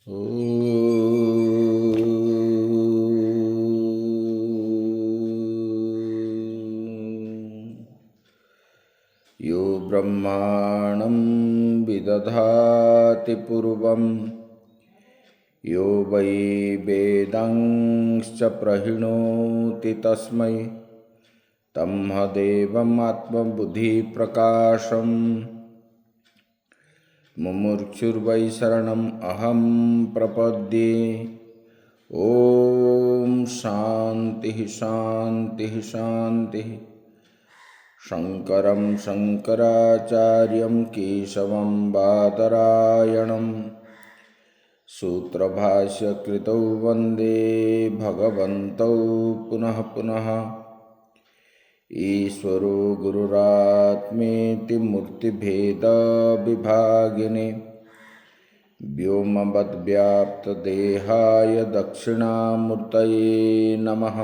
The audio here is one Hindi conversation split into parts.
यो ब्रह्माणं विदधाति पूर्वं यो वै वेदांश्च प्रहिणोति तस्मै तन्मदेवमात्मबुद्धिप्रकाशम् मुमुक्षुर्वै शरणम् अहं प्रपद्ये। ॐ शान्तिः शान्तिः शान्तिः। शङ्करं शङ्कराचार्यं केशवं बादरायणं सूत्रभाष्यकृतौ वन्दे भगवन्तौ पुनः पुनः। ईश्वरो गुरुरात्मेति मूर्तिभेदविभागिने व्योमवद्व्याप्तदेहाय दक्षिणामूर्तये नमः।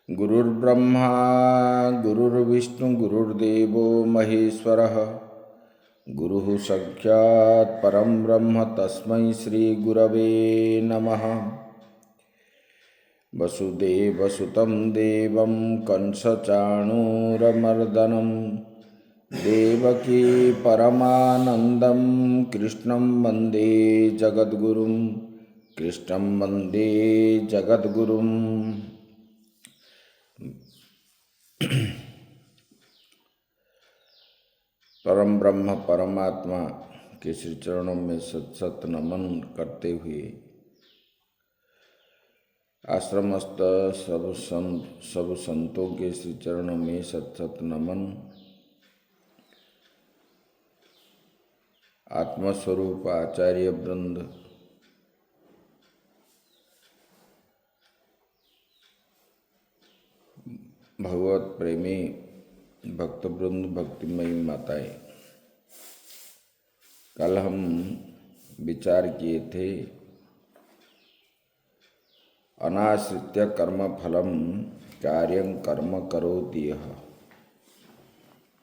गुरुर्ब्रह्मा गुरुर्विष्णु गुरुर्देवो महेश्वरः गुरुः साक्षात् परं ब्रह्म तस्मै श्रीगुरवे नमः। वसुदेवसुतं देवं कंसचाणूरमर्दनं देवकी परमानन्दं कृष्णं वन्दे जगद्गुरुं कृष्णं वन्दे जगद्गुरुं। परम ब्रह्म परमात्मा के श्री चरणों में सत सत नमन करते हुए आश्रमस्थ सब संतों के श्री चरणों में सत सत नमन। आत्मस्वरूप आचार्य वृंद, भगवत प्रेमी भक्त वृंद, भक्तिमयी माताएं, कल हम विचार किए थे अनाश्रित्य कर्म फलम कार्यं कर्म करोति यः।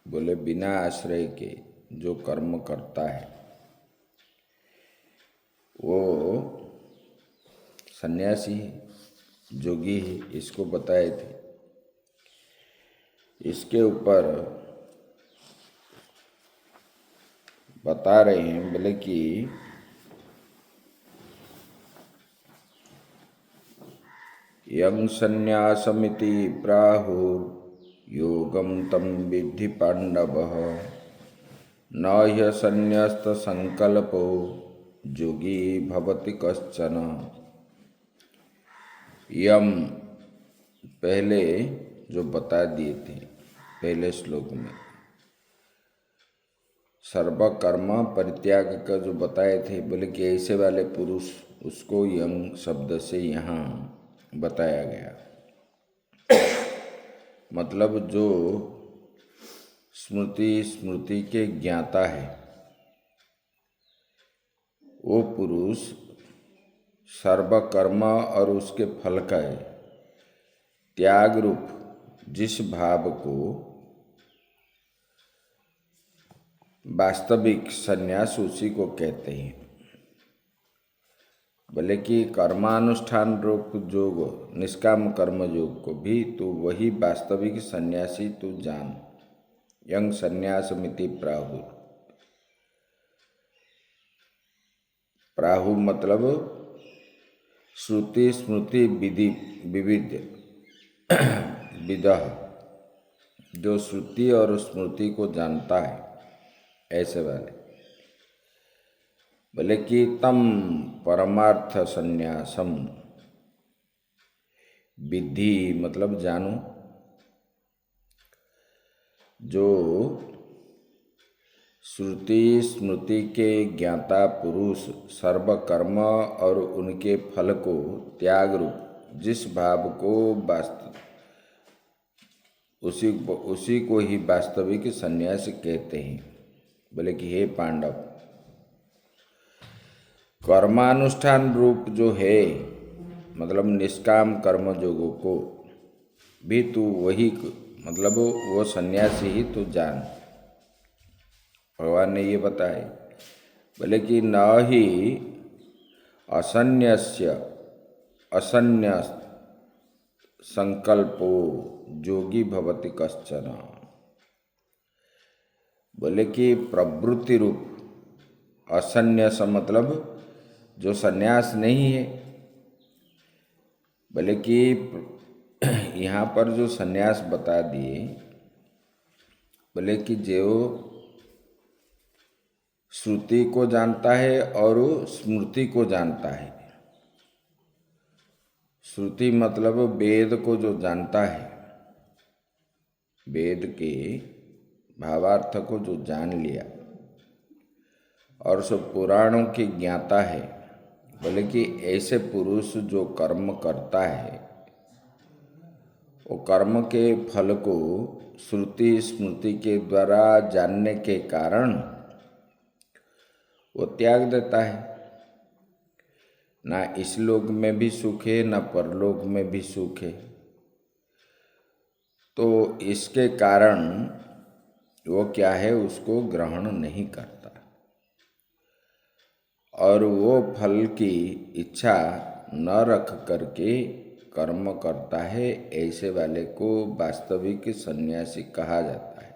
बोले बिना आश्रय के जो कर्म करता है वो सन्यासी है, जोगी है, इसको बताए थे। इसके ऊपर बता रहे हैं, बोले कि यं संन्यासमिति प्राहुर्योगं तं विद्धि पाण्डवः न ह्यसन्न्यस्तसंकल्पो योगी भवति कश्चन। यम पहले जो बता दिए थे पहले श्लोक में, सर्वकर्म परित्याग का जो बताए थे, बोले कि ऐसे वाले पुरुष, उसको यंग शब्द से यहाँ बताया गया। मतलब जो स्मृति के ज्ञाता है वो पुरुष सर्वकर्म और उसके फल का त्याग रूप जिस भाव को वास्तविक संन्यास उसी को कहते हैं। बोले कि कर्मानुष्ठान रूप योग, निष्काम कर्म योग को भी तू वही वास्तविक सन्यासी तू जान। यंग संन्यासमिति प्राहु, प्राहु मतलब श्रुति स्मृति विधि विविध विदह, जो श्रुति और स्मृति को जानता है ऐसे वाले। बोले कि तम परमार्थ संन्यासम, विधि मतलब जानो, जो श्रुति स्मृति के ज्ञाता पुरुष सर्वकर्म और उनके फल को त्याग रूप जिस भाव को उसी को ही वास्तविक संन्यास कहते हैं। बोले कि हे पांडव, कर्मानुष्ठान रूप जो है, मतलब निष्काम कर्म योगों को भी तू वही, मतलब वो सन्यासी ही तू जान। भगवान ने ये बताया बोले कि न ही असन्यस्य असन्यस्त संकल्पो योगी भवति कश्चन। बोले कि प्रवृत्ति रूप असन्यास मतलब जो सन्यास नहीं है। बोले कि यहाँ पर जो सन्यास बता दिए, बोले कि जो श्रुति को जानता है और स्मृति को जानता है। श्रुति मतलब वेद को जो जानता है, वेद के भावार्थ को जो जान लिया और सब पुराणों की ज्ञाता है। बोले कि ऐसे पुरुष जो कर्म करता है, वो कर्म के फल को श्रुति स्मृति के द्वारा जानने के कारण वो त्याग देता है। ना इस लोक में भी सुख है, ना परलोक में भी सुख है। तो इसके कारण वो क्या है, उसको ग्रहण नहीं करता और वो फल की इच्छा न रख करके कर्म करता है। ऐसे वाले को वास्तविक सन्यासी कहा जाता है।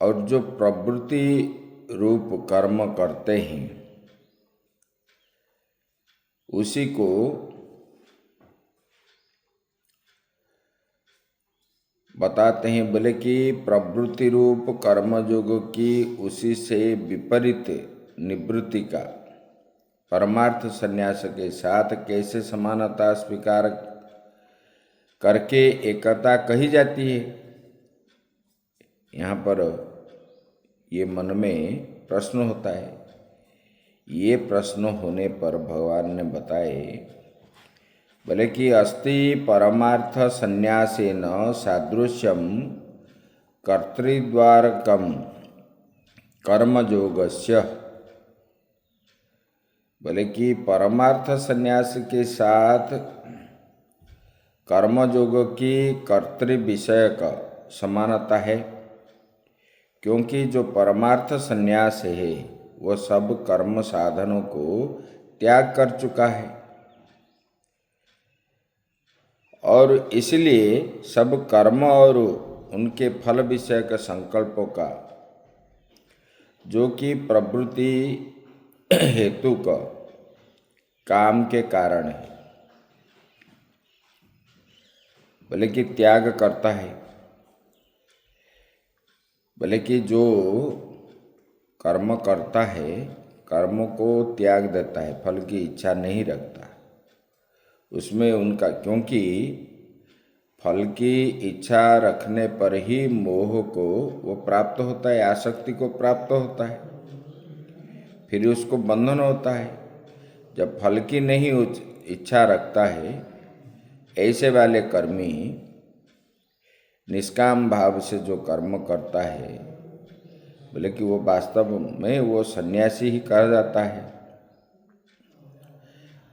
और जो प्रवृत्ति रूप कर्म करते हैं, उसी को बताते हैं। बोले कि प्रवृत्ति रूप कर्मयोग की उसी से विपरीत निवृत्ति का परमार्थ संन्यास के साथ कैसे समानता स्वीकार करके एकता कही जाती है। यहाँ पर ये मन में प्रश्न होता है। ये प्रश्न होने पर भगवान ने बताए, बोले कि अस्ति परमार्थ संन्यासेन सादृश्यम कर्तृद्वारकम कर्मयोगस्य। बोले कि परमार्थ संन्यास के साथ कर्मयोग की कर्तृ विषय का समानता है, क्योंकि जो परमार्थ संन्यास है वो सब कर्म साधनों को त्याग कर चुका है और इसलिए सब कर्म और उनके फल विषय के संकल्पों का, जो कि प्रवृत्ति हेतु का काम के कारण है, बोले कि त्याग करता है। बोले कि जो कर्म करता है, कर्म को त्याग देता है, फल की इच्छा नहीं रखता उसमें उनका, क्योंकि फल की इच्छा रखने पर ही मोह को वो प्राप्त होता है, आसक्ति को प्राप्त होता है, फिर उसको बंधन होता है। जब फल की नहीं इच्छा रखता है, ऐसे वाले कर्मी निष्काम भाव से जो कर्म करता है, बोले कि वो वास्तव में वो सन्यासी ही कहा जाता है।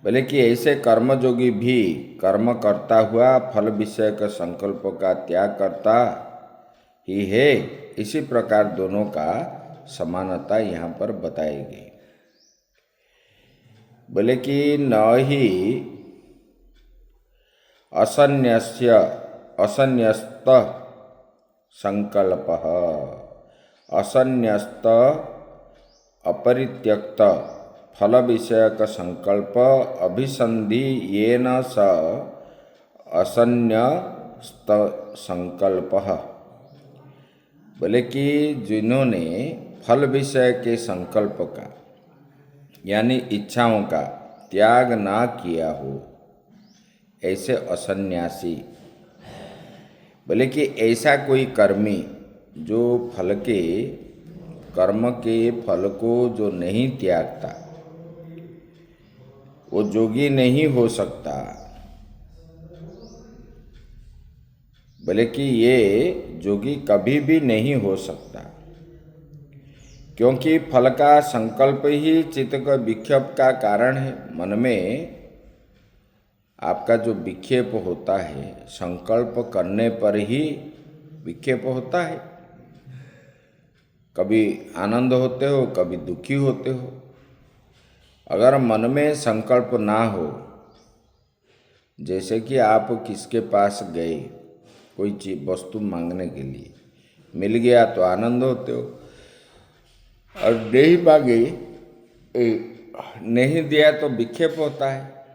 बोले कि ऐसे कर्मयोगी भी कर्म करता हुआ फल विषय के संकल्पों का त्याग करता ही है। इसी प्रकार दोनों का समानता यहाँ पर बताई गई। बोले कि न ही असन्यस्त संकल्पः असन्यस्त अपरित्यक्त फल विषयक संकल्प अभिसंधि येन स असन्यस्त संकल्पः। बोले कि जिन्होंने फल विषय के संकल्प का यानी इच्छाओं का त्याग ना किया हो, ऐसे असन्यासी। बोले कि ऐसा कोई कर्मी जो फल के कर्म के फल को जो नहीं त्यागता, वो योगी नहीं हो सकता। बोले कि ये योगी कभी भी नहीं हो सकता, क्योंकि फल का संकल्प ही चित्त का विक्षेप का कारण है। मन में आपका जो विक्षेप होता है, संकल्प करने पर ही विक्षेप होता है। कभी आनंद होते हो, कभी दुखी होते हो। अगर मन में संकल्प ना हो, जैसे कि आप किसके पास गए कोई चीज वस्तु मांगने के लिए, मिल गया तो आनंद होते हो, और नहीं मांगे, नहीं दिया तो विक्षेप होता है,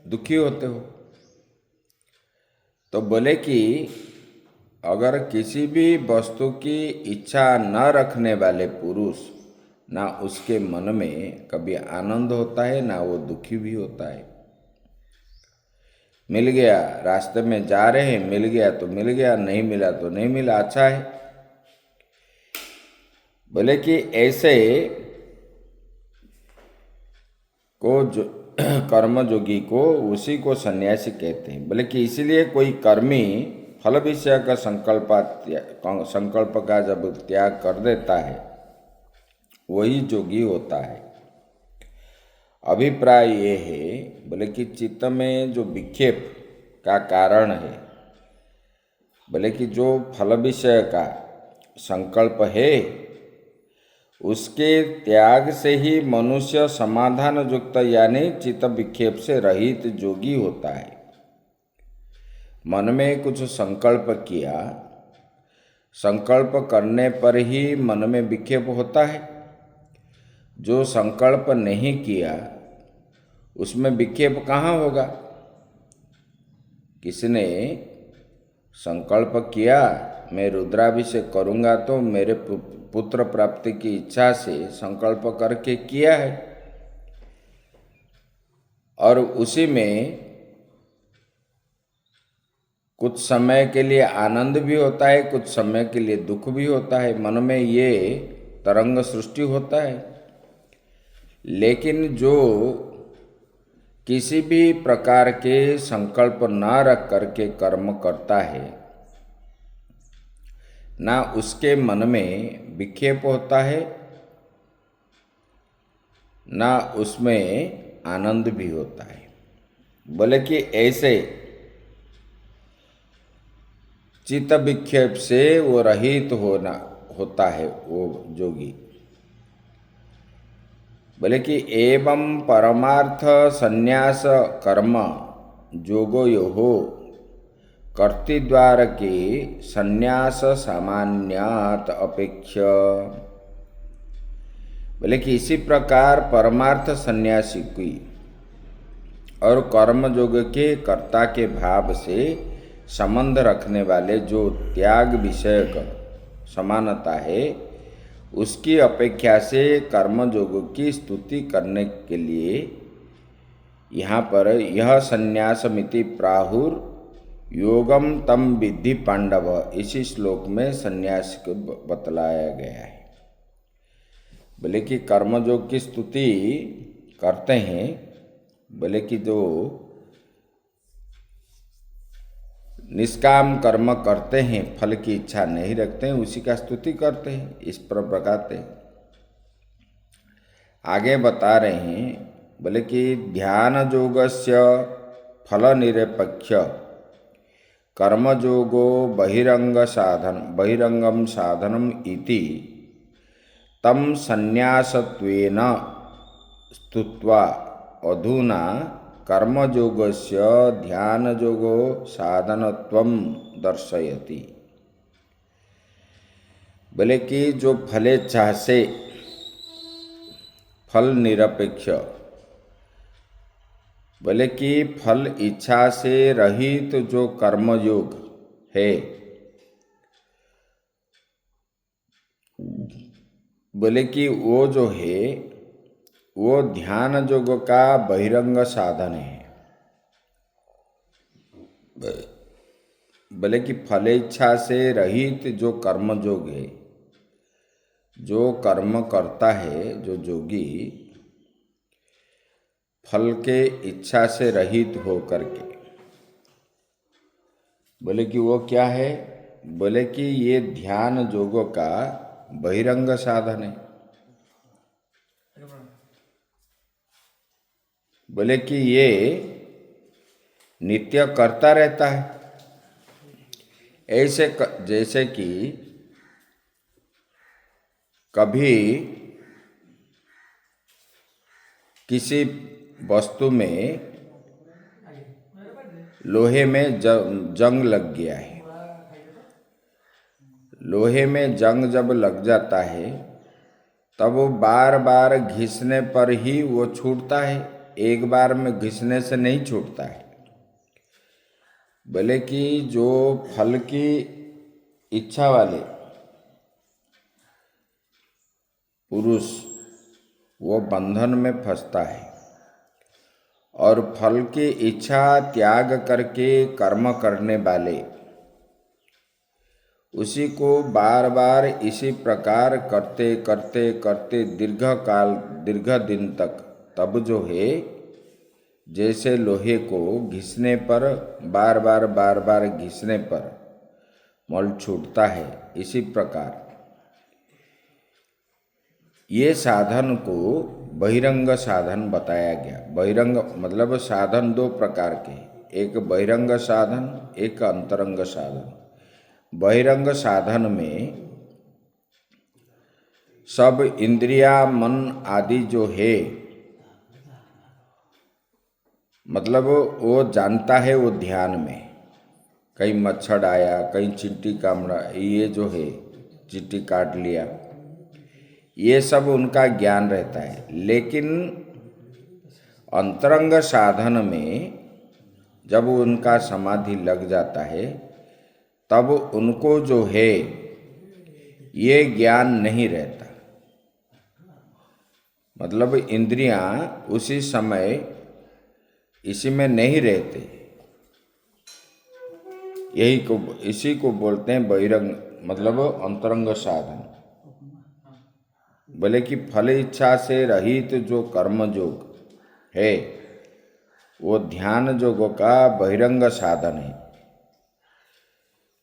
दुखी होते हो। तो बोले कि अगर किसी भी वस्तु की इच्छा न रखने वाले पुरुष, ना उसके मन में कभी आनंद होता है, ना वो दुखी भी होता है। मिल गया, रास्ते में जा रहे हैं, मिल गया तो मिल गया, नहीं मिला तो नहीं मिला, अच्छा है। बोले कि ऐसे को जो कर्मयोगी को, उसी को सन्यासी कहते हैं। बोले कि इसीलिए कोई कर्मी फल विषय का संकल्प का जब त्याग कर देता है, वही योगी होता है। अभिप्राय ये है, बोले कि चित्त में जो विक्षेप का कारण है, बोले कि जो फल विषय का संकल्प है, उसके त्याग से ही मनुष्य समाधान युक्त यानी चित्त विक्षेप से रहित योगी होता है। मन में कुछ संकल्प किया, संकल्प करने पर ही मन में विक्षेप होता है। जो संकल्प नहीं किया उसमें विक्षेप कहाँ होगा। किसने संकल्प किया मैं रुद्राभिषेक करूँगा तो मेरे पुत्र प्राप्ति की इच्छा से संकल्प करके किया है, और उसी में कुछ समय के लिए आनंद भी होता है, कुछ समय के लिए दुख भी होता है, मन में ये तरंग सृष्टि होता है। लेकिन जो किसी भी प्रकार के संकल्प न रख करके कर्म करता है, ना उसके मन में विक्षेप होता है, ना उसमें आनंद भी होता है। बोले कि ऐसे चित्त विक्षेप से वो रहित होता है वो योगी। बोले कि एवं परमार्थ संन्यास कर्म जोगो यो हो कर्तृद्वार के संन्यास सामान्यात अपेक्ष। बोले कि इसी प्रकार परमार्थ सन्यासी की और कर्मयोग के कर्ता के भाव से संबंध रखने वाले जो त्याग विषयक समानता है, उसकी अपेक्षा से कर्मयोग की स्तुति करने के लिए यहाँ पर यह संन्यासमिति प्राहुर योगम तम विद्धि पांडव, इसी श्लोक में संन्यास को बतलाया गया है। बोले कि कर्मयोग की स्तुति करते हैं, बोले कि जो निष्काम कर्म करते हैं, फल की इच्छा नहीं रखते हैं, उसी का स्तुति करते हैं, इस पर बताते हैं। आगे बता रहे हैं, बोले कि ध्यान योगस्य फल निरपेक्ष कर्मयोगो बहिरंगम साधनम इति तम संन्यासत्वेन स्तुत्वा अधुना कर्मयोगस्य ध्यानयोगो साधनत्वं दर्शयति। बोले कि जो फलेच्छा से फल निरपेक्ष, बोले कि फल इच्छा से रहित जो कर्मयोग है, बोले कि वो जो है वो ध्यान योग का बहिरंग साधन है। बोले कि फलेच्छा से रहित जो कर्मयोग है, जो कर्म करता है जो योगी फल के इच्छा से रहित हो करके, बोले कि वो क्या है। बोले कि ये ध्यान योगों का बहिरंग साधन है। बोले कि ये नित्य करता रहता है। ऐसे जैसे कि कभी किसी वस्तु में लोहे में जंग लग गया है। लोहे में जंग जब लग जाता है तब वो बार बार घिसने पर ही वो छूटता है, एक बार में घिसने से नहीं छूटता है। बोले कि जो फल की इच्छा वाले पुरुष वो बंधन में फंसता है और फल की इच्छा त्याग करके कर्म करने वाले उसी को बार बार इसी प्रकार करते करते करते दीर्घ दिन तक, तब जो है जैसे लोहे को घिसने पर बार बार घिसने पर मल छूटता है, इसी प्रकार ये साधन को बहिरंग साधन बताया गया। बहिरंग मतलब साधन दो प्रकार के, एक बहिरंग साधन, एक अंतरंग साधन। बहिरंग साधन में सब इंद्रिया मन आदि जो है, मतलब वो जानता है, वो ध्यान में कहीं मच्छर आया, कहीं चींटी कामड़ा, ये जो है चींटी काट लिया, ये सब उनका ज्ञान रहता है। लेकिन अंतरंग साधन में जब उनका समाधि लग जाता है तब उनको जो है ये ज्ञान नहीं रहता। मतलब इंद्रियां उसी समय इसी में नहीं रहते। इसी को बोलते हैं बहिरंग, मतलब अंतरंग साधन। बोले कि फल इच्छा से रहित जो कर्म योग है वो ध्यान योग का बहिरंग साधन है।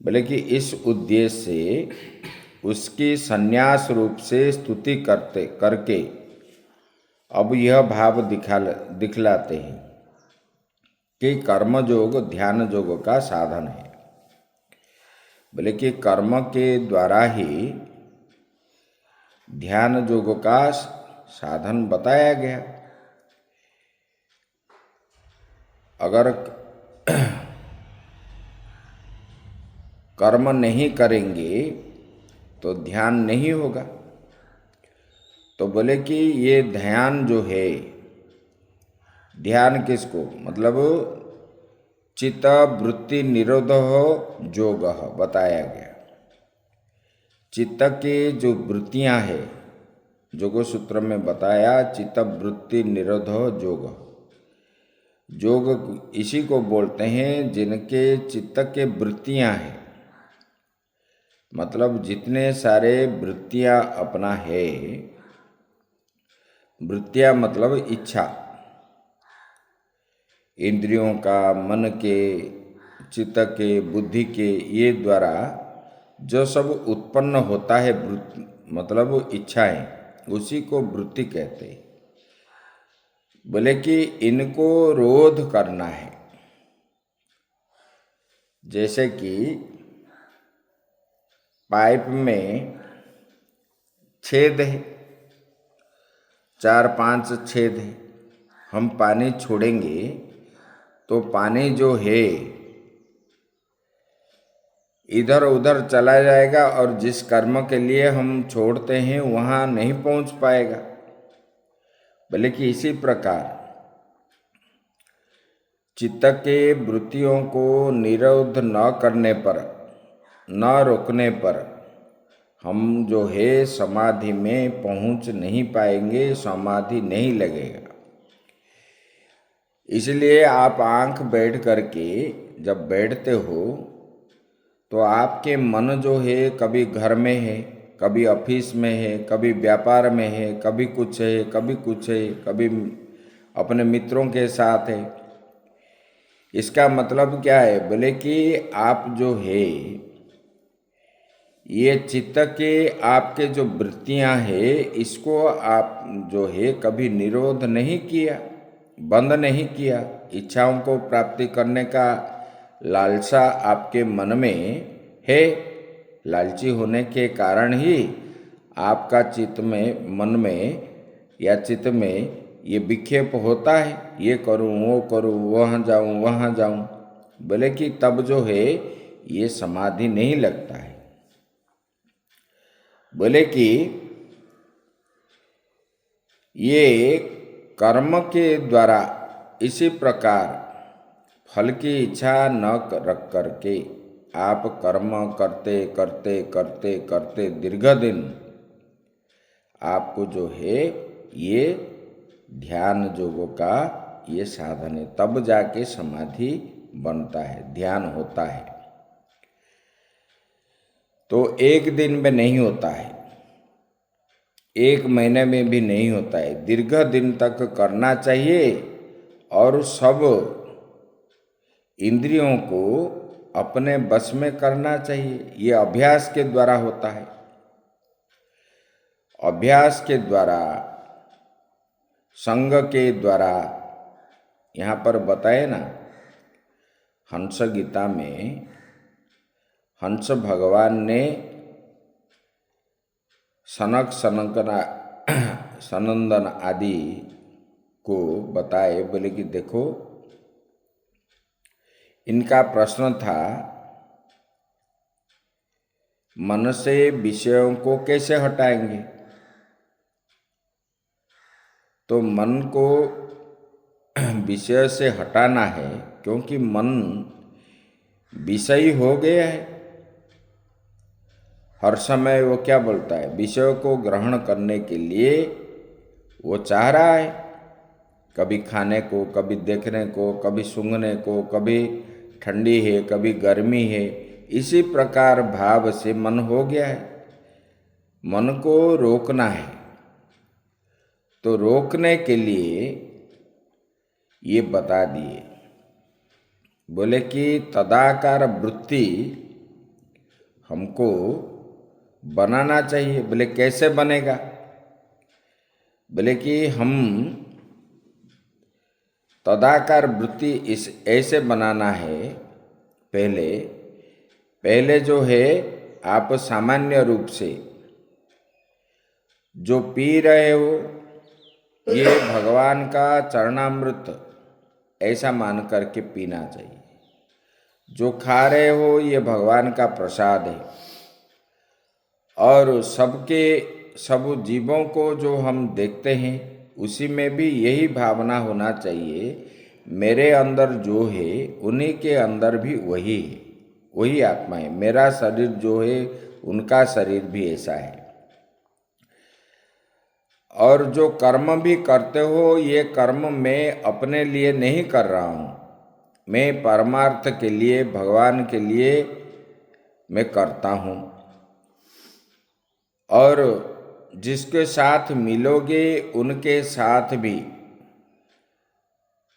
बोले कि इस उद्देश्य से उसकी संन्यास रूप से स्तुति करके अब यह भाव दिखलाते हैं कि कर्म योग ध्यान योग का साधन है। बोले कि कर्म के द्वारा ही ध्यान योग का साधन बताया गया। अगर कर्म नहीं करेंगे तो ध्यान नहीं होगा। तो बोले कि ये ध्यान जो है, ध्यान किसको, मतलब चित्त वृत्ति निरोध योग बताया गया। चित्त की जो वृत्तियां हैं, योग सूत्र में बताया चित्त वृत्ति निरोध योग। योग इसी को बोलते हैं जिनके चित्त के वृत्तियां हैं, मतलब जितने सारे वृत्तियां अपना है, वृत्तियां मतलब इच्छा, इंद्रियों का, मन के, चित्त के, बुद्धि के, ये द्वारा जो सब उत्पन्न होता है मतलब इच्छाएं, उसी को वृत्ति कहते हैं। बोले कि इनको रोध करना है। जैसे कि पाइप में छेद है, 4-5 छेद है, हम पानी छोड़ेंगे तो पानी जो है इधर उधर चला जाएगा और जिस कर्म के लिए हम छोड़ते हैं वहाँ नहीं पहुँच पाएगा। बोले कि इसी प्रकार चित्त के वृत्तियों को निरोध न करने पर, न रोकने पर हम जो है समाधि में पहुँच नहीं पाएंगे, समाधि नहीं लगेगा। इसलिए आप आंख बैठ करके जब बैठते हो तो आपके मन जो है कभी घर में है, कभी ऑफिस में है, कभी व्यापार में है, कभी कुछ है, कभी कुछ है, कभी अपने मित्रों के साथ है। इसका मतलब क्या है? बोले कि आप जो है ये चित्त के आपके जो वृत्तियां है, इसको आप जो है कभी निरोध नहीं किया, बंद नहीं किया। इच्छाओं को प्राप्ति करने का लालसा आपके मन में है। लालची होने के कारण ही आपका चित्त में, मन में या चित्त में ये विक्षेप होता है, ये करूं, वो करूं, वहाँ जाऊं, बोले कि तब जो है ये समाधि नहीं लगता है। बोले कि ये कर्म के द्वारा इसी प्रकार फल की इच्छा न रख करके आप कर्म करते करते करते करते दीर्घ दिन आपको जो है ये ध्यान योगों का ये साधन है, तब जाके समाधि बनता है, ध्यान होता है। तो एक दिन में नहीं होता है, एक महीने में भी नहीं होता है, दीर्घ दिन तक करना चाहिए और सब इंद्रियों को अपने बस में करना चाहिए। ये अभ्यास के द्वारा होता है, अभ्यास के द्वारा, संग के द्वारा। यहाँ पर बताए ना, हंस गीता में हंस भगवान ने सनक सनंदन आदि को बताए, बोले कि देखो इनका प्रश्न था मन से विषयों को कैसे हटाएंगे। तो मन को विषय से हटाना है, क्योंकि मन विषयी हो गया है। हर समय वो क्या बोलता है, विषयों को ग्रहण करने के लिए वो चाह रहा है, कभी खाने को, कभी देखने को, कभी सूंघने को, कभी ठंडी है, कभी गर्मी है। इसी प्रकार भाव से मन हो गया है। मन को रोकना है, तो रोकने के लिए ये बता दिए, बोले कि तदाकार वृत्ति हमको बनाना चाहिए। बोले कैसे बनेगा, बोले कि हम तदाकार वृत्ति इस ऐसे बनाना है। पहले जो है आप सामान्य रूप से जो पी रहे हो ये भगवान का चरणामृत ऐसा मान करके पीना चाहिए। जो खा रहे हो ये भगवान का प्रसाद है। और सब जीवों को जो हम देखते हैं उसी में भी यही भावना होना चाहिए, मेरे अंदर जो है उन्हीं के अंदर भी वही है, वही आत्मा है। मेरा शरीर जो है उनका शरीर भी ऐसा है। और जो कर्म भी करते हो ये कर्म मैं अपने लिए नहीं कर रहा हूँ, मैं परमार्थ के लिए, भगवान के लिए मैं करता हूँ। और जिसके साथ मिलोगे उनके साथ भी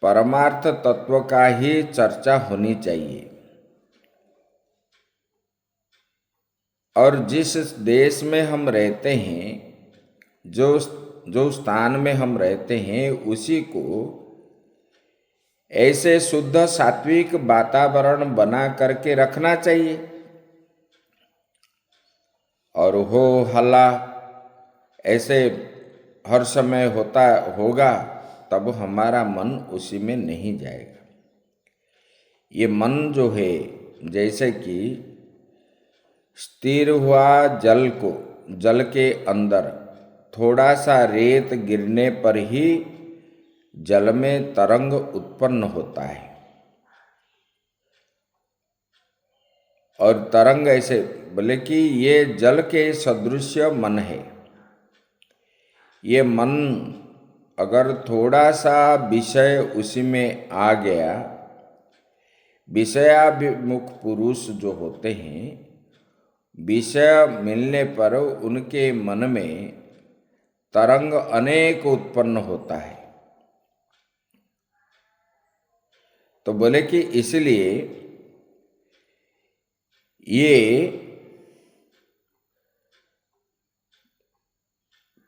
परमार्थ तत्व का ही चर्चा होनी चाहिए। और जिस देश में हम रहते हैं, जो स्थान में हम रहते हैं, उसी को ऐसे शुद्ध सात्विक वातावरण बना करके रखना चाहिए। और हो हल्ला ऐसे हर समय होगा तब हमारा मन उसी में नहीं जाएगा। ये मन जो है जैसे कि स्थिर हुआ जल के अंदर थोड़ा सा रेत गिरने पर ही जल में तरंग उत्पन्न होता है। और तरंग ऐसे, बोले कि ये जल के सदृश मन है। ये मन अगर थोड़ा सा विषय उसी में आ गया, विषयाभिमुख पुरुष जो होते हैं, विषय मिलने पर उनके मन में तरंग अनेक उत्पन्न होता है। तो बोले कि इसलिए ये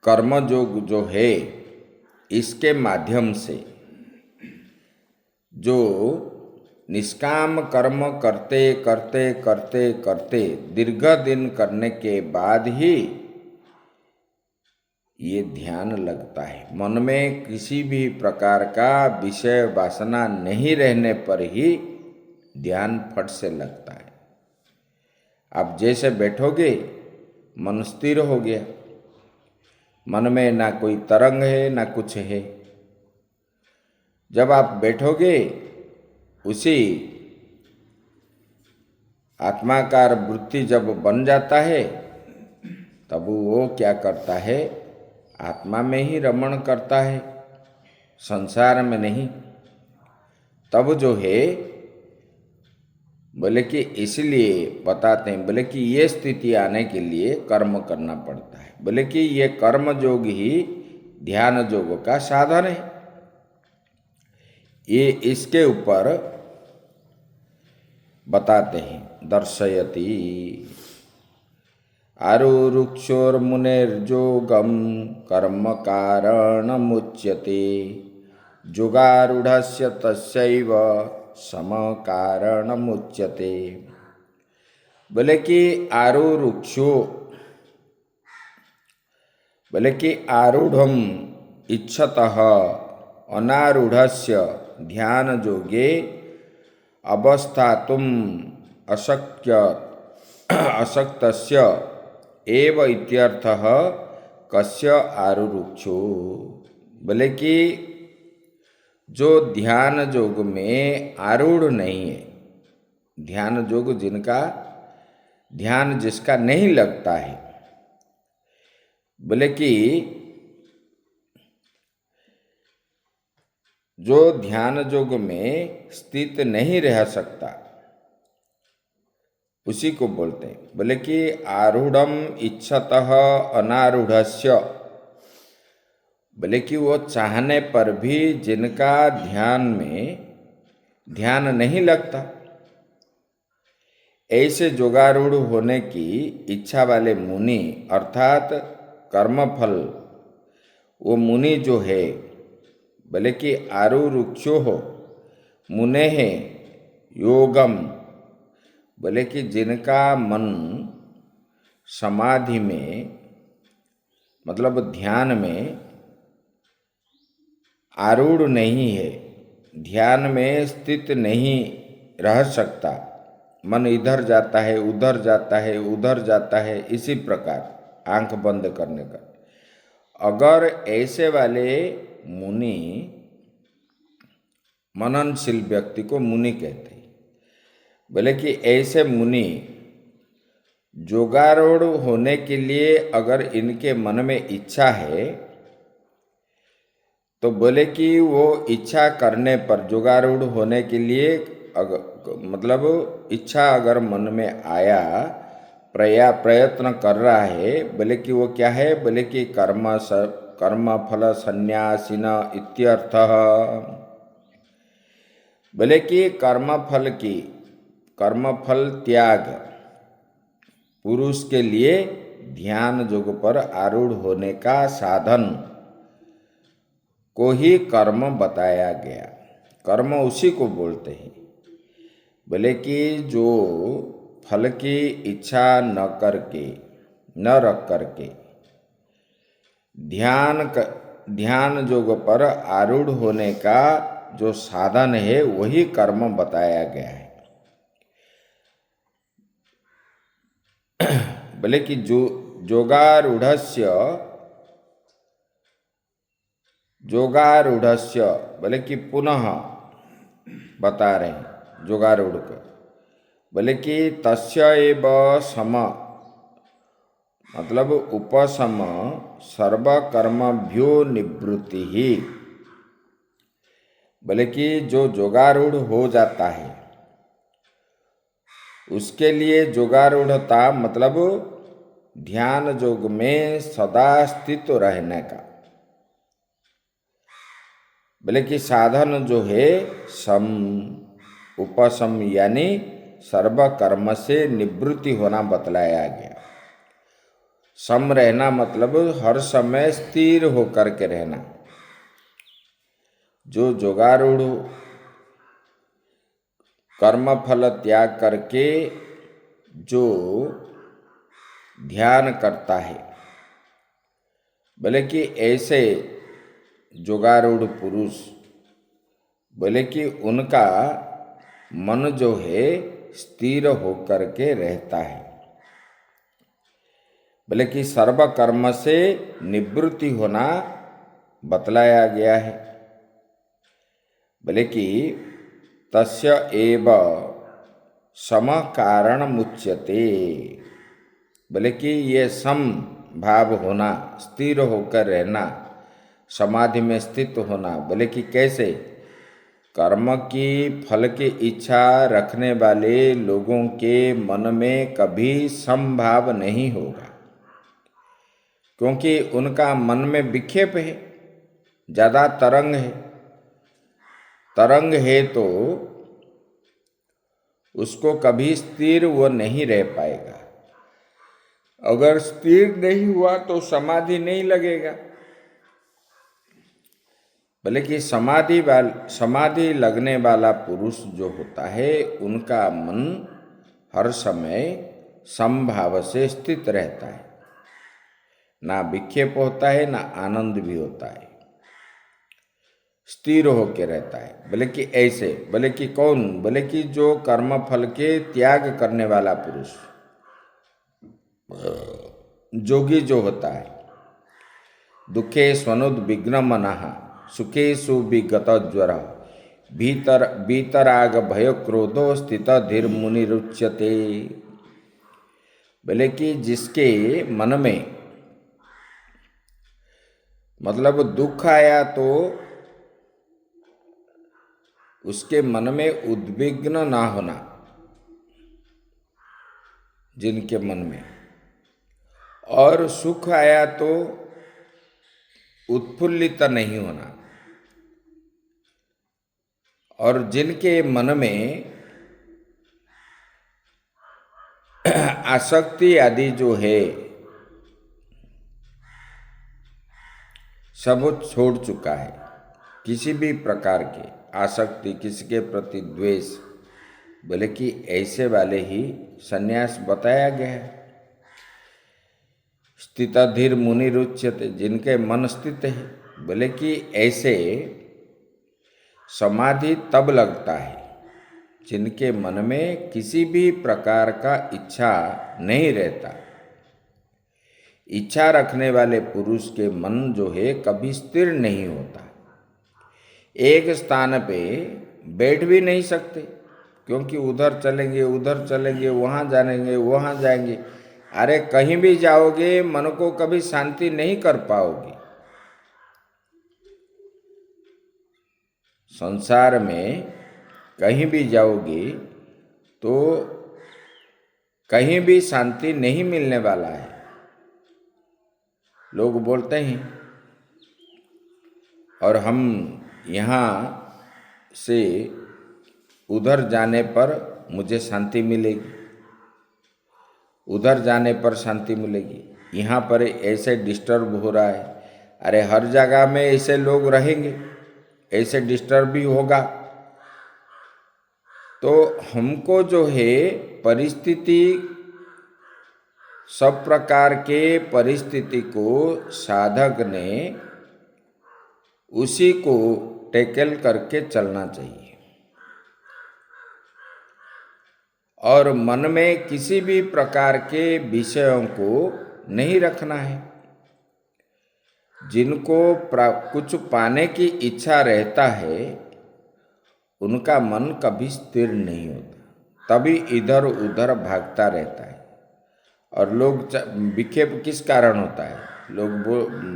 कर्म जो है इसके माध्यम से जो निष्काम कर्म करते करते करते करते दीर्घ दिन करने के बाद ही ये ध्यान लगता है। मन में किसी भी प्रकार का विषय वासना नहीं रहने पर ही ध्यान फट से लगता है। आप जैसे बैठोगे मन स्थिर हो गया, मन में ना कोई तरंग है ना कुछ है। जब आप बैठोगे उसी आत्माकार वृत्ति जब बन जाता है तब वो क्या करता है, आत्मा में ही रमण करता है, संसार में नहीं। तब जो है बोले कि इसलिए बताते हैं, बोले कि ये स्थिति आने के लिए कर्म करना पड़ता है। बोले कि ये कर्म योग ही ध्यान योग का साधन है। ये इसके ऊपर बताते हैं, दर्शयति आरुरुक्षोर्मुनेर्योगम कर्म कारणमुच्यते जुगारूढ़स्य तस्यैव सम कारणमुच्यते। बोले कि आरुरुक्षो, बोले कि आरूढ़म इच्छतः अनारूढ़स्य ध्यान योगे अवस्थातुम अशक्तस्य एव इत्यर्थः कस्य आरुरुक्षो। बोले कि जो ध्यान योग में आरूढ़ नहीं है, ध्यान योग जिनका ध्यान जिसका नहीं लगता है, बोले कि जो ध्यान योग में स्थित नहीं रह सकता उसी को बोलते हैं। बोले कि आरूढ़म इच्छतः अनारूढ़स्य, बोले कि वो चाहने पर भी जिनका ध्यान में ध्यान नहीं लगता, ऐसे जोगारूढ़ होने की इच्छा वाले मुनि अर्थात कर्मफल, वो मुनि जो है, बोले कि आरुरुक्षो हो मुने है योगम, बोले कि जिनका मन समाधि में मतलब ध्यान में आरूढ़ नहीं है, ध्यान में स्थित नहीं रह सकता, मन इधर जाता है उधर जाता है उधर जाता है, इसी प्रकार आंख बंद करने का। अगर ऐसे वाले मुनि, मननशील व्यक्ति को मुनि कहते हैं, बोले कि ऐसे मुनि जोगारूढ़ होने के लिए अगर इनके मन में इच्छा है तो बोले कि वो इच्छा करने पर जोगारूढ़ होने के लिए मतलब इच्छा अगर मन में आया, प्रयत्न कर रहा है, बोले कि वो क्या है, बोले कि कर्म फल संन्यासिन इत्यर्थः। बोले कि कर्मफल त्याग पुरुष के लिए ध्यान योग पर आरूढ़ होने का साधन को ही कर्म बताया गया। कर्म उसी को बोलते हैं। बोले कि जो फल की इच्छा न रख करके ध्यान योग पर आरूढ़ होने का जो साधन है वही कर्म बताया गया है। बोले कि जोगारूढ़स्य बोले कि पुनः बता रहे हैं जोगारूढ़ को, बोले कि तस्य एव सम मतलब उपशम सर्वकर्मभ्यो निवृत्ति ही। बोले कि जो जोगारूढ़ हो जाता है उसके लिए जोगारूढ़ता मतलब ध्यान योग में सदा स्थित रहने का। बोले कि साधन जो है सम उपशम यानी सर्व कर्म से निवृत्ति होना बतलाया गया। सम रहना मतलब हर समय स्थिर होकर के रहना। जो जोगारूढ़ कर्म फल त्याग करके जो ध्यान करता है, बोले कि ऐसे जोगारूढ़ पुरुष, बोले कि उनका मन जो है स्थिर होकर के रहता है। बोले कि सर्व कर्म से निवृत्ति होना बतलाया गया है। बोले कि तस्य एव सम कारण मुच्यते। बोले कि ये सम भाव होना, स्थिर होकर रहना, समाधि में स्थित होना। बोले कि कैसे? कर्म की फल की इच्छा रखने वाले लोगों के मन में कभी समभाव नहीं होगा, क्योंकि उनका मन में विक्षेप है, ज़्यादा तरंग है। तरंग है तो उसको कभी स्थिर वो नहीं रह पाएगा। अगर स्थिर नहीं हुआ तो समाधि नहीं लगेगा। भले कि समाधि लगने वाला पुरुष जो होता है, उनका मन हर समय समभाव से स्थित रहता है, ना विक्षेप होता है, ना आनंद भी होता है, स्थिर होकर रहता है। बोले कि ऐसे, बोले कि कौन? बोले कि जो कर्म फल के त्याग करने वाला पुरुष, जोगी जो होता है। दुखे स्वनुद्विग्न मनः सुखेषु विगत ज्वर भीतराग भय क्रोधो स्थित धीर मुनिरुच्यते। बोले कि जिसके मन में मतलब दुख आया तो उसके मन में उद्विग्न ना होना, जिनके मन में, और सुख आया तो उत्फुल्लित नहीं होना, और जिनके मन में आसक्ति आदि जो है सब छोड़ चुका है, किसी भी प्रकार के आसक्ति, किसी के प्रति द्वेष, बोले कि ऐसे वाले ही संन्यास बताया गया है। स्थित धीर मुनिरुच्यते, जिनके मन स्थित है। बोले कि ऐसे समाधि तब लगता है जिनके मन में किसी भी प्रकार का इच्छा नहीं रहता। इच्छा रखने वाले पुरुष के मन जो है कभी स्थिर नहीं होता, एक स्थान पे बैठ भी नहीं सकते, क्योंकि उधर चलेंगे, वहाँ जाएंगे, वहाँ जाएंगे। अरे कहीं भी जाओगे मन को कभी शांति नहीं कर पाओगे। संसार में कहीं भी जाओगे तो कहीं भी शांति नहीं मिलने वाला है। लोग बोलते हैं और हम यहाँ से उधर जाने पर मुझे शांति मिलेगी, उधर जाने पर शांति मिलेगी, यहाँ पर ऐसे डिस्टर्ब हो रहा है। अरे हर जगह में ऐसे लोग रहेंगे, ऐसे डिस्टर्ब भी होगा। तो हमको जो है परिस्थिति, सब प्रकार के परिस्थिति को साधक ने उसी को टैकल करके चलना चाहिए, और मन में किसी भी प्रकार के विषयों को नहीं रखना है। जिनको कुछ पाने की इच्छा रहता है उनका मन कभी स्थिर नहीं होता, तभी इधर उधर भागता रहता है। और लोग विक्षेप किस कारण होता है? लोग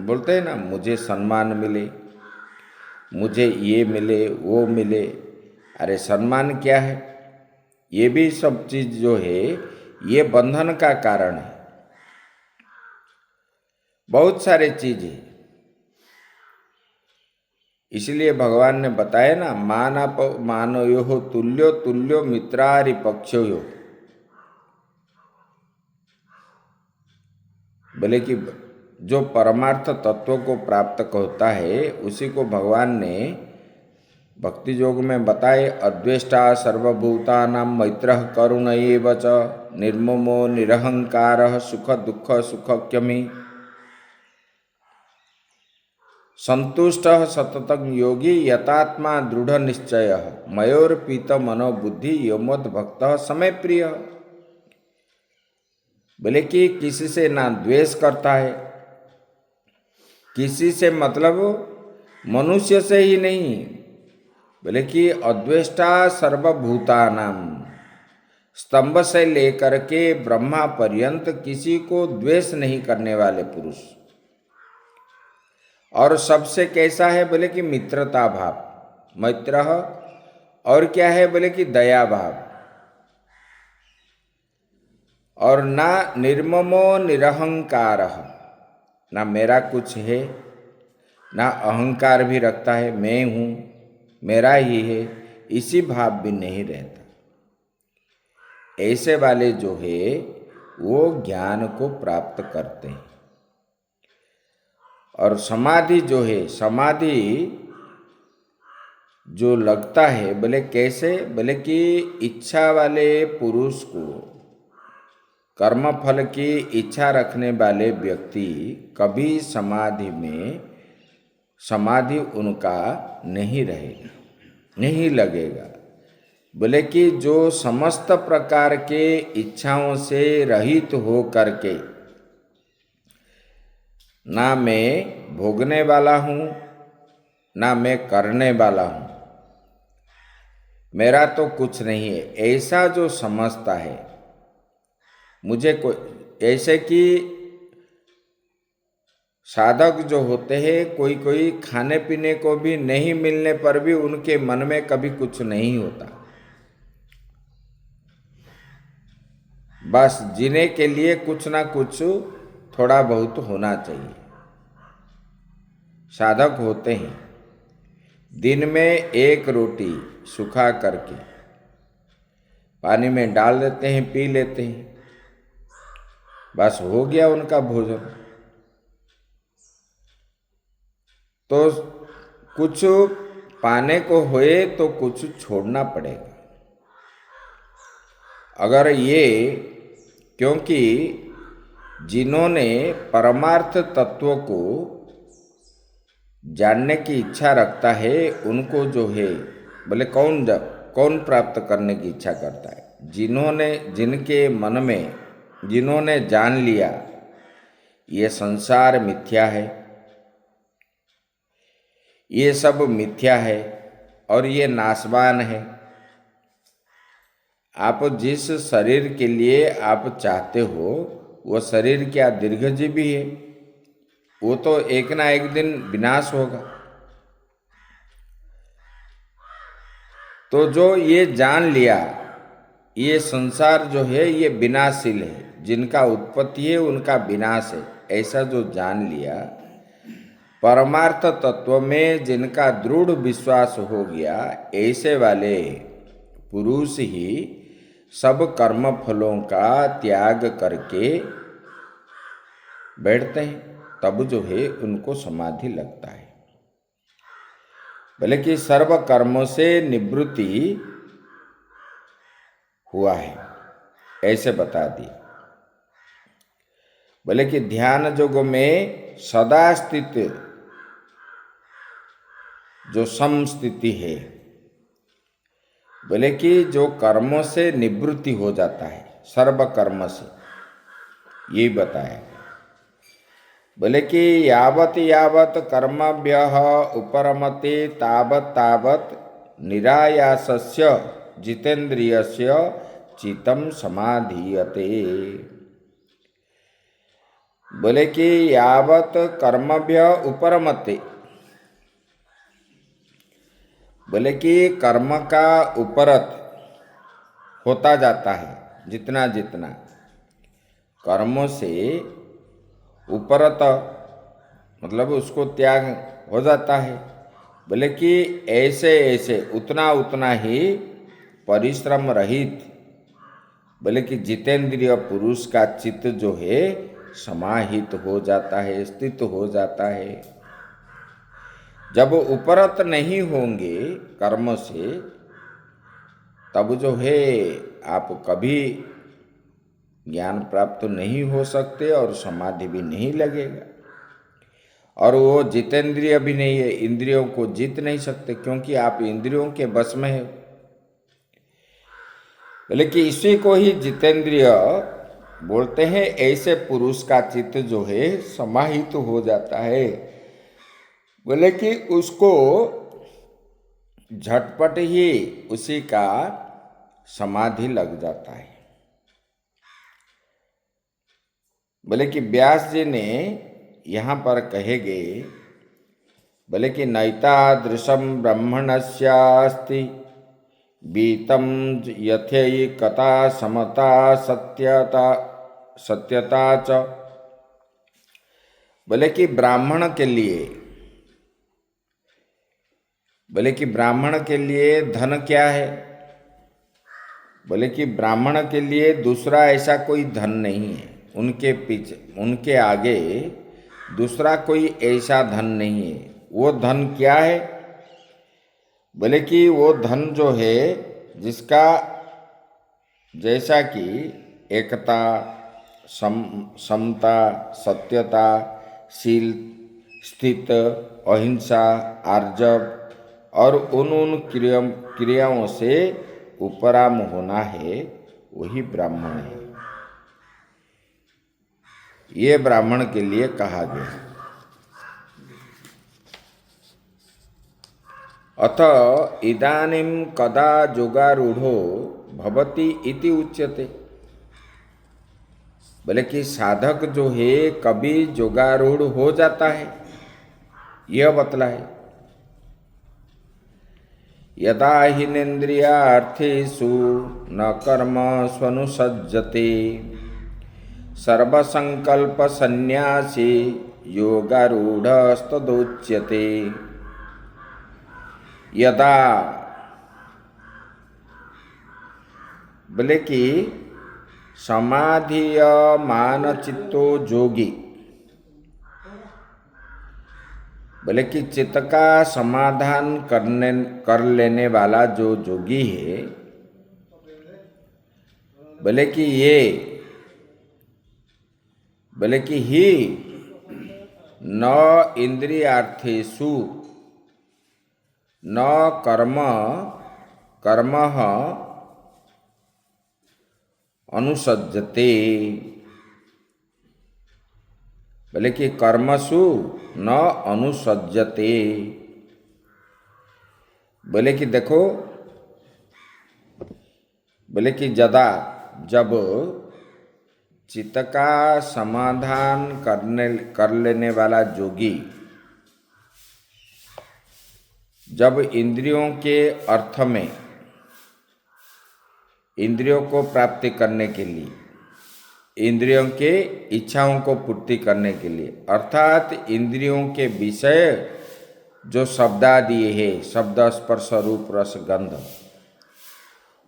बोलते हैं ना, मुझे सम्मान मिले, मुझे ये मिले, वो मिले। अरे सम्मान क्या है? ये भी सब चीज़ जो है ये बंधन का कारण है। बहुत सारे चीज़ है, इसलिए भगवान ने बताया ना, मानयो तुल्यो तुल्यो मित्रारि पक्षो। बोले कि जो परमार्थ तत्व को प्राप्त होता है उसी को भगवान ने भक्ति योग में बताए। अद्वेष्टा सर्वभूतानां मैत्रः करुण एव च निर्ममो निरहंकारः सुख दुख सुखक्षमी। संतुष्ट सततं योगी यतात्मा दृढ़ निश्चय मयोर्पीत मनोबुद्धि योमद भक्त समय प्रिय। बोले कि किसी से ना द्वेष करता है, किसी से मतलब मनुष्य से ही नहीं, बोले कि अद्वेष्टा सर्वभूतानाम, स्तंभ से लेकर के ब्रह्मा पर्यंत किसी को द्वेष नहीं करने वाले पुरुष। और सबसे कैसा है, बोले कि मित्रता भाव, मैत्र। और क्या है, बोले कि दया भाव। और ना निर्ममो निरहंकार, ना मेरा कुछ है, ना अहंकार भी रखता है, मैं हूँ, मेरा ही है, इसी भाव भी नहीं रहता। ऐसे वाले जो है वो ज्ञान को प्राप्त करते हैं। और समाधि जो है, समाधि जो लगता है, बोले कैसे, बोले कि इच्छा वाले पुरुष को, कर्म फल की इच्छा रखने वाले व्यक्ति कभी समाधि उनका नहीं रहेगा, नहीं लगेगा। बोले कि जो समस्त प्रकार के इच्छाओं से रहित हो करके, ना मैं भोगने वाला हूँ, ना मैं करने वाला हूँ, मेरा तो कुछ नहीं है, ऐसा जो समझता है, मुझे कोई, ऐसे कि साधक जो होते हैं, कोई कोई खाने पीने को भी नहीं मिलने पर भी उनके मन में कभी कुछ नहीं होता, बस जीने के लिए कुछ ना कुछ थोड़ा बहुत होना चाहिए। साधक होते हैं, दिन में एक रोटी सुखा करके पानी में डाल देते हैं, पी लेते हैं, बस हो गया उनका भोजन। तो कुछ पाने को होए तो कुछ छोड़ना पड़ेगा। अगर ये, क्योंकि जिन्होंने परमार्थ तत्व को जानने की इच्छा रखता है, उनको जो है, बोले कौन प्राप्त करने की इच्छा करता है, जिनके मन में, जिन्होंने जान लिया ये संसार मिथ्या है, ये सब मिथ्या है और ये नाशवान है। आप जिस शरीर के लिए आप चाहते हो, वो शरीर क्या दीर्घजीवी है, वो तो एक ना एक दिन विनाश होगा। तो जो ये जान लिया ये संसार जो है ये विनाशील है, जिनका उत्पत्ति है उनका विनाश है, ऐसा जो जान लिया, परमार्थ तत्व में जिनका दृढ़ विश्वास हो गया, ऐसे वाले पुरुष ही सब कर्म फलों का त्याग करके बैठते हैं, तब जो है उनको समाधि लगता है। भले कि सर्व कर्मों से निवृत्ति हुआ है, ऐसे बता दिए। बोले कि ध्यान योग में सदा स्थित जो समस्थिति है, बोले कि जो कर्मों से निवृत्ति हो जाता है, सर्व कर्म से, यही बताया। बोले कि यावत यावत कर्मभ्यः उपरमते तावत तावत निरायासस्य जितेन्द्रियस्य चित्तं समाधीयते। बोले कि यावत कर्मभ्य उपरमते, बोले कि कर्म का उपरत होता जाता है, जितना जितना कर्मों से उपरत मतलब उसको त्याग हो जाता है। बोले कि ऐसे ऐसे उतना उतना ही परिश्रम रहित, बोले कि जितेंद्रिय पुरुष का चित्त जो है समाहित हो जाता है, स्थित हो जाता है। जब उपरत नहीं होंगे कर्म से, तब जो है आप कभी ज्ञान प्राप्त नहीं हो सकते और समाधि भी नहीं लगेगा। और वो जितेंद्रिय भी नहीं है, इंद्रियों को जीत नहीं सकते क्योंकि आप इंद्रियों के बस में है। लेकिन इसी को ही जितेंद्रिय बोलते हैं। ऐसे पुरुष का चित्त जो है समाहित हो जाता है, बोले कि उसको झटपट ही उसी का समाधि लग जाता है। बोले कि व्यास जी ने यहाँ पर कहेगे, बोले कि नैतादृशं ब्रह्मणस्यास्ति बीतम यथैकता समता सत्यता च। बोले कि ब्राह्मण के लिए, बोले कि ब्राह्मण के लिए धन क्या है? बोले कि ब्राह्मण के लिए दूसरा ऐसा कोई धन नहीं है, उनके पीछे उनके आगे दूसरा कोई ऐसा धन नहीं है। वो धन क्या है? बोले कि वो धन जो है जिसका जैसा कि एकता, समता, सत्यता, शील, स्थित, अहिंसा, आर्जव और उन क्रियाओं से उपराम होना है, वही ब्राह्मण है। ये ब्राह्मण के लिए कहा गया। अथ इदानीं कदा योगारूढ़ो भवति इति उच्यते। बोले कि साधक जो है कभी योगारूढ़ हो जाता है, यह बतलाए। यदा हिनेन्द्रियार्थेषु न कर्म स्वनुसज्जते सर्वसंकल्प सन्यासी योगारूढ़स्तदुच्यते। यदा, बोले कि समाधियमान चित्तो जोगी, बोले कि चित्त का समाधान कर लेने वाला जो जोगी है, बोले कि ये, बोले कि ही न इंद्रियार्थेषु न कर्मः अनुसज्जते। बोले कि कर्मसु न अनुसज्जते। बोले कि देखो, बोले कि जब चित्त का समाधान कर लेने वाला जोगी जब इंद्रियों के अर्थ में, इंद्रियों को प्राप्ति करने के लिए, इंद्रियों के इच्छाओं को पूर्ति करने के लिए, अर्थात इंद्रियों के विषय जो शब्दादि है, शब्द, स्पर्श, रूप, रस, गंध,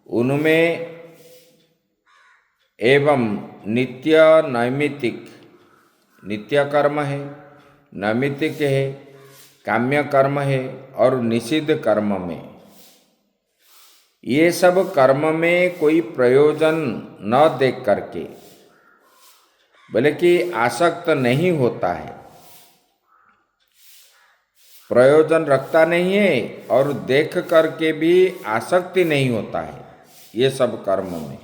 उनमें एवं नित्य नैमित्तिक, नित्य कर्म है, नैमित्तिक है, काम्य कर्म है और निषिद्ध कर्म में, ये सब कर्म में कोई प्रयोजन न देख करके, बोले कि आसक्त नहीं होता है, प्रयोजन रखता नहीं है और देख करके भी आसक्ति नहीं होता है ये सब कर्म में।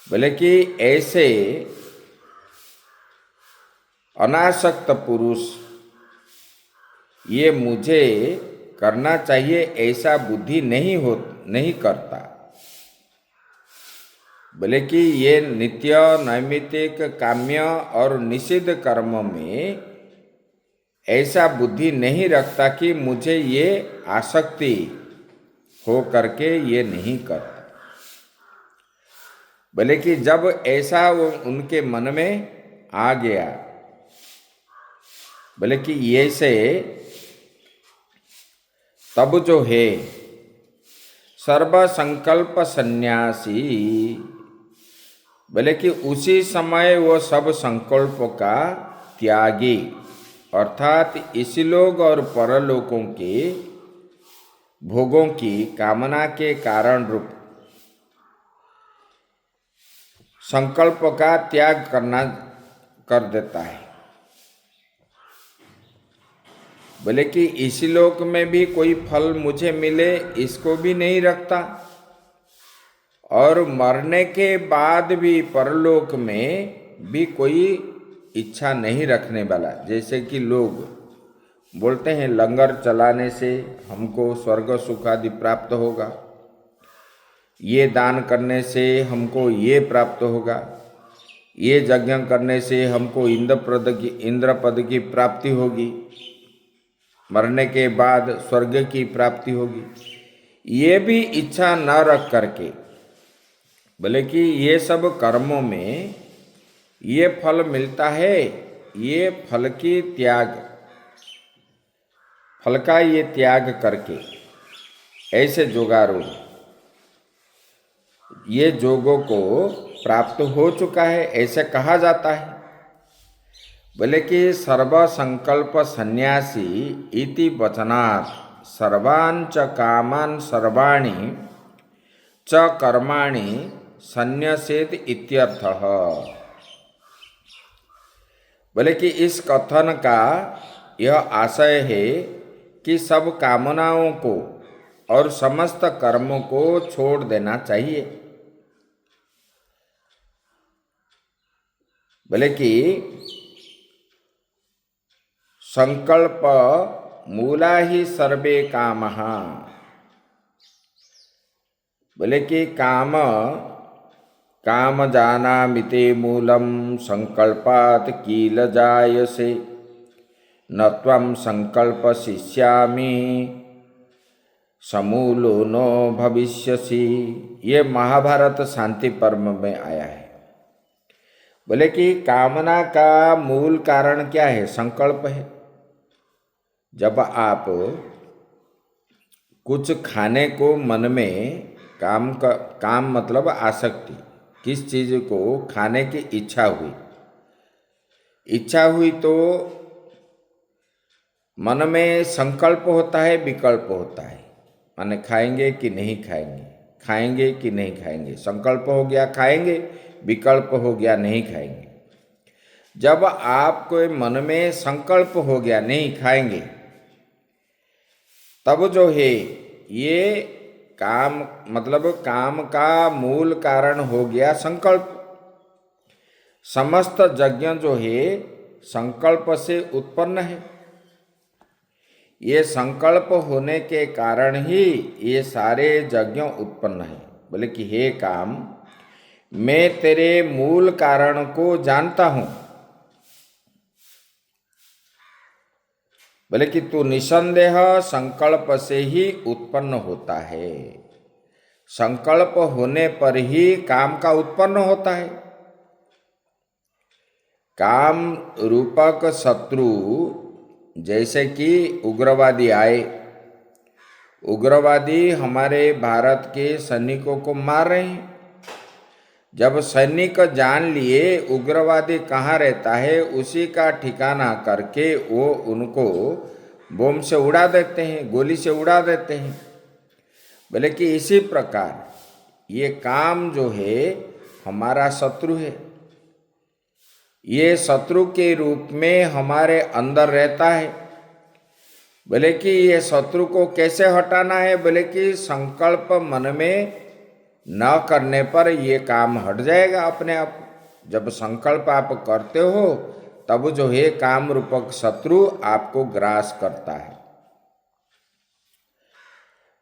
बोले कि ऐसे अनासक्त पुरुष ये मुझे करना चाहिए ऐसा बुद्धि नहीं करता। बोले कि ये नित्य, नैमित्तिक, काम्य और निषिद्ध कर्म में ऐसा बुद्धि नहीं रखता कि मुझे ये आसक्ति हो करके ये नहीं करता। बोले कि जब ऐसा वो उनके मन में आ गया, बोले कि ये से तब जो है सर्व संकल्प सन्यासी, बोले कि उसी समय वो सब संकल्पों का त्यागी, अर्थात इसी लोग और परलोकों के भोगों की कामना के कारण रूप संकल्प का त्याग कर देता है। बोले कि इस लोक में भी कोई फल मुझे मिले इसको भी नहीं रखता, और मरने के बाद भी परलोक में भी कोई इच्छा नहीं रखने वाला। जैसे कि लोग बोलते हैं लंगर चलाने से हमको स्वर्ग सुख आदि प्राप्त होगा, ये दान करने से हमको ये प्राप्त होगा, ये यज्ञ करने से हमको इंद्र पद की प्राप्ति होगी, मरने के बाद स्वर्ग की प्राप्ति होगी। ये भी इच्छा न रख करके बोले कि ये सब कर्मों में ये फल मिलता है, ये फल की त्याग, फल का ये त्याग करके ऐसे जोगारू ये जोगों को प्राप्त हो चुका है, ऐसे कहा जाता है। बोले कि सर्व संकल्प सन्यासी इति वचनात् सर्वान् च कामान् सर्वाणि च कर्माणि सन्यसेत इत्यर्थः। बोले कि इस कथन का यह आशय है कि सब कामनाओं को और समस्त कर्मों को छोड़ देना चाहिए। बोले कि संकल्प मूला ही सर्वे कामः। बोले कि काम जानामिते मूलम संकल्पात् किल जायसे न त्वं संकल्पयिष्यामि समूलो नो भविष्यसि। ये महाभारत शांति पर्व में आया है। बोले कि कामना का मूल कारण क्या है? संकल्प है। जब आप कुछ खाने को मन में काम मतलब आसक्ति, किस चीज़ को खाने की इच्छा हुई तो मन में संकल्प होता है, विकल्प होता है, माने खाएंगे कि नहीं खाएंगे, खाएंगे कि नहीं खाएंगे। संकल्प हो गया खाएंगे, विकल्प हो गया नहीं खाएंगे। जब आपको मन में संकल्प हो गया नहीं खाएंगे, तब जो है ये काम मतलब काम का मूल कारण हो गया संकल्प। समस्त यज्ञ जो है संकल्प से उत्पन्न है। ये संकल्प होने के कारण ही ये सारे यज्ञ उत्पन्न है। बोले कि हे काम, मैं तेरे मूल कारण को जानता हूं। बोले कि तू निसंदेह संकल्प से ही उत्पन्न होता है। संकल्प होने पर ही काम का उत्पन्न होता है। काम रूपक शत्रु जैसे कि उग्रवादी आए, उग्रवादी हमारे भारत के सैनिकों को मार रहे हैं। जब सैनिक जान लिए उग्रवादी कहाँ रहता है, उसी का ठिकाना करके वो उनको बम से उड़ा देते हैं, गोली से उड़ा देते हैं। बोले कि इसी प्रकार ये काम जो है हमारा शत्रु है। ये शत्रु के रूप में हमारे अंदर रहता है। बोले कि ये शत्रु को कैसे हटाना है? बोले कि संकल्प मन में न करने पर ये काम हट जाएगा अपने आप। जब संकल्प आप करते हो तब जो है काम रूपक शत्रु आपको ग्रास करता है।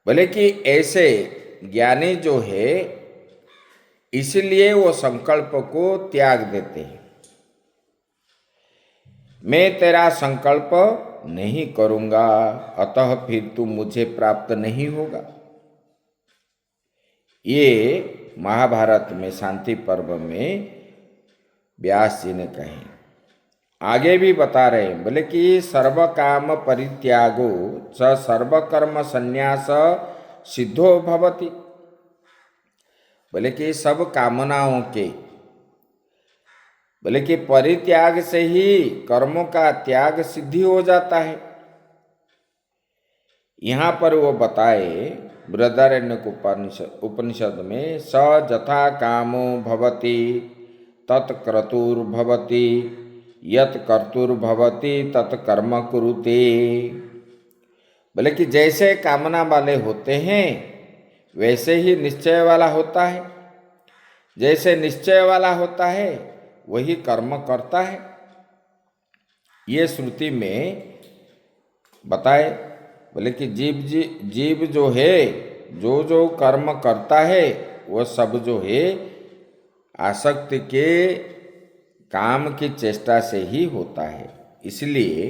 बोले कि ऐसे ज्ञानी जो है इसलिए वो संकल्प को त्याग देते हैं। मैं तेरा संकल्प नहीं करूंगा, अतः फिर तू मुझे प्राप्त नहीं होगा। ये महाभारत में शांति पर्व में व्यास जी ने कहे। आगे भी बता रहे हैं। बोले कि सर्व काम परित्यागो च सर्वकर्म संन्यास सिद्धो भवति। बोले कि सब कामनाओं के बोले कि परित्याग से ही कर्मों का त्याग सिद्धि हो जाता है। यहाँ पर वो बताए बृहदारण्यक उपनिषद में स जथा कामो भवति तत्क्रतुर्भवति यत् कर्तुर्भवति तत् कर्म कुरुते। बोले कि जैसे कामना वाले होते हैं वैसे ही निश्चय वाला होता है, जैसे निश्चय वाला होता है वही कर्म करता है। ये श्रुति में बताए। बोले कि जीव जो है जो कर्म करता है वह सब जो है आसक्ति के काम की चेष्टा से ही होता है। इसलिए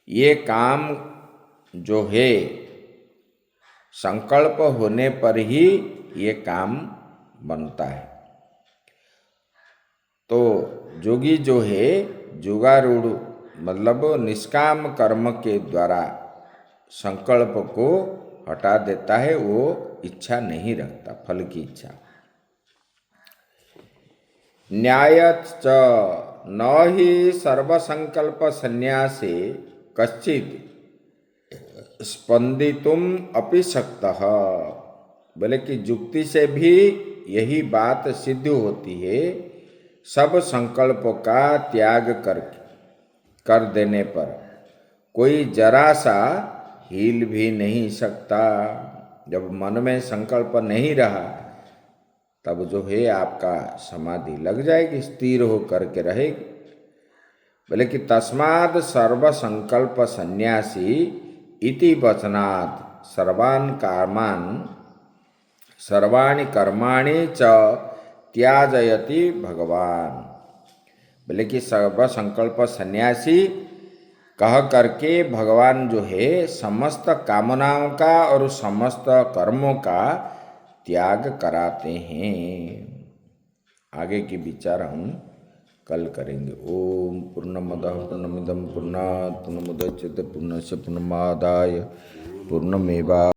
ये काम जो है संकल्प होने पर ही ये काम बनता है। तो जोगी जो है जुगारूढ़ मतलब निष्काम कर्म के द्वारा संकल्प को हटा देता है, वो इच्छा नहीं रखता, फल की इच्छा। न्यायच न ही सर्वसंकल्प संन्यासे कश्चित स्पंदितुम अपि शक्तः। बोले कि युक्ति से भी यही बात सिद्ध होती है, सब संकल्पों का त्याग कर देने पर कोई जरा सा हिल भी नहीं सकता। जब मन में संकल्प नहीं रहा तब जो है आपका समाधि लग जाएगी, स्थिर हो करके रहेगी। बोले कि तस्माद् सर्व संकल्प संन्यासी इति वचनात् सर्वाणि कर्माणि च त्याजयति भगवान। बोले कि सर्व संकल्प सन्यासी कह करके भगवान जो है समस्त कामनाओं का और समस्त कर्मों का त्याग कराते हैं। आगे की विचार हम कल करेंगे। ओम पूर्णमदः पूर्णमिदं पूर्णात् पूर्णमुदच्यते पूर्णस्य पूर्णमादाय पूर्णमेवा